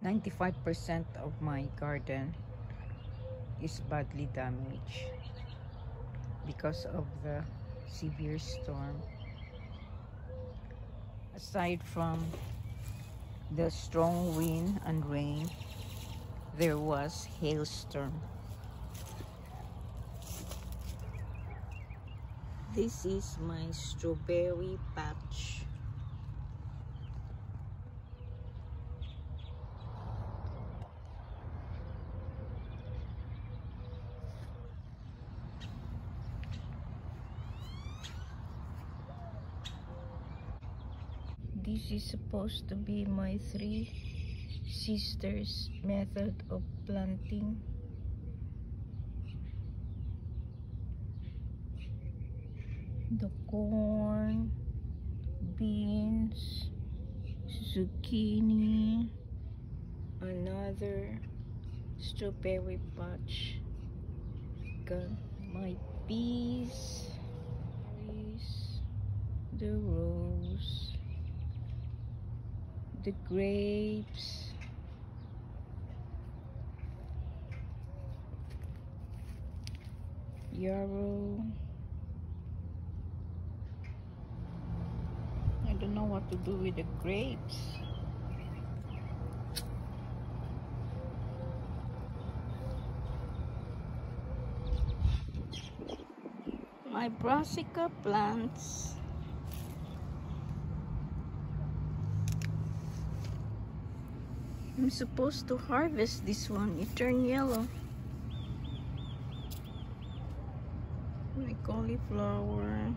95% of my garden is badly damaged because of the severe storm. Aside from the strong wind and rain, there was hailstorm. This is my strawberry patch. This is supposed to be my 3 sisters method of planting. The corn, beans, zucchini, another strawberry patch. Got my peas, the rose, the grapes, yarrow. I don't know what to do with the grapes. My brassica plants. I'm supposed to harvest this one. It turned yellow. My cauliflower.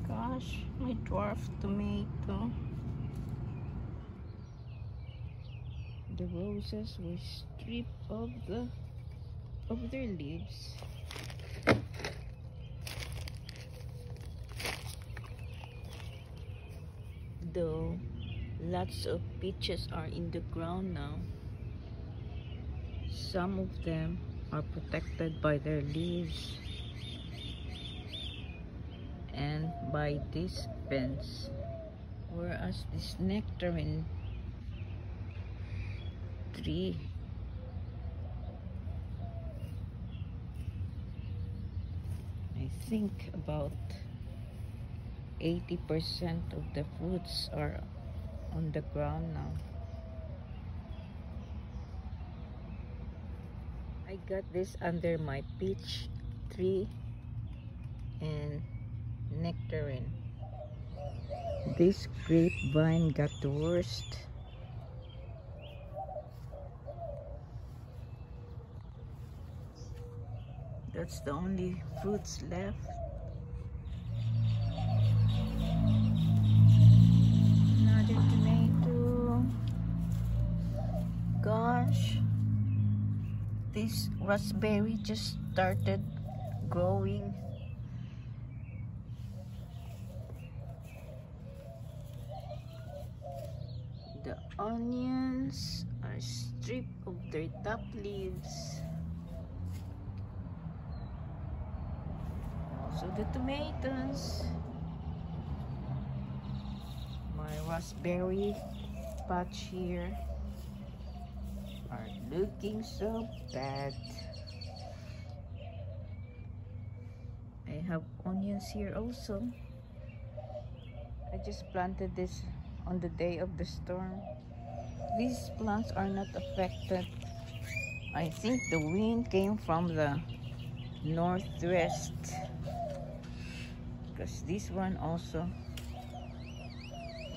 Gosh, my dwarf tomato. The roses were stripped of their leaves. Though lots of peaches are in the ground now, some of them are protected by their leaves and by this fence, whereas this nectarine tree I think about 80% of the fruits are on the ground now. I got this under my peach tree and nectarine. This grapevine got the worst. That's the only fruits left. Another tomato. Gosh, this raspberry just started growing. The onions are stripped of their top leaves. So the tomatoes, my raspberry patch here are looking so bad. I have onions here also. I just planted this on the day of the storm. These plants are not affected. I think the wind came from the northwest, because this one also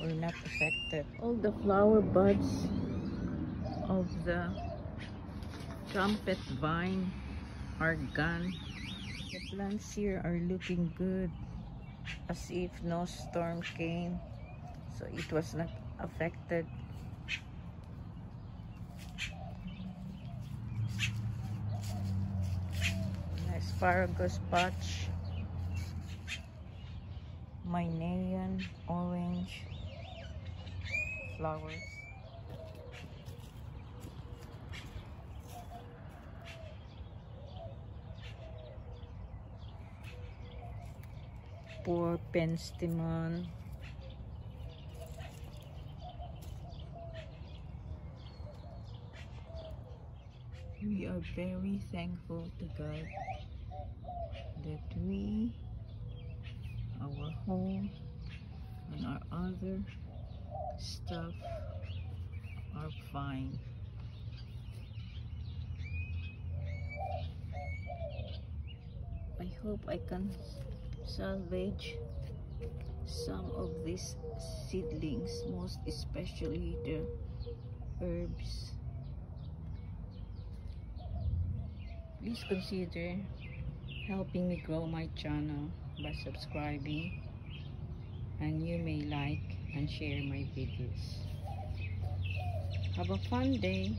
were not affected. All the flower buds of the trumpet vine are gone. The plants here are looking good, as if no storm came, so it was not affected. An asparagus patch, my neon orange flowers. Poor penstemon. We are very thankful to God that we, our home, and our other stuff are fine. I hope I can salvage some of these seedlings, most especially the herbs. Please consider helping me grow my channel by subscribing, and you may like and share my videos. Have a fun day.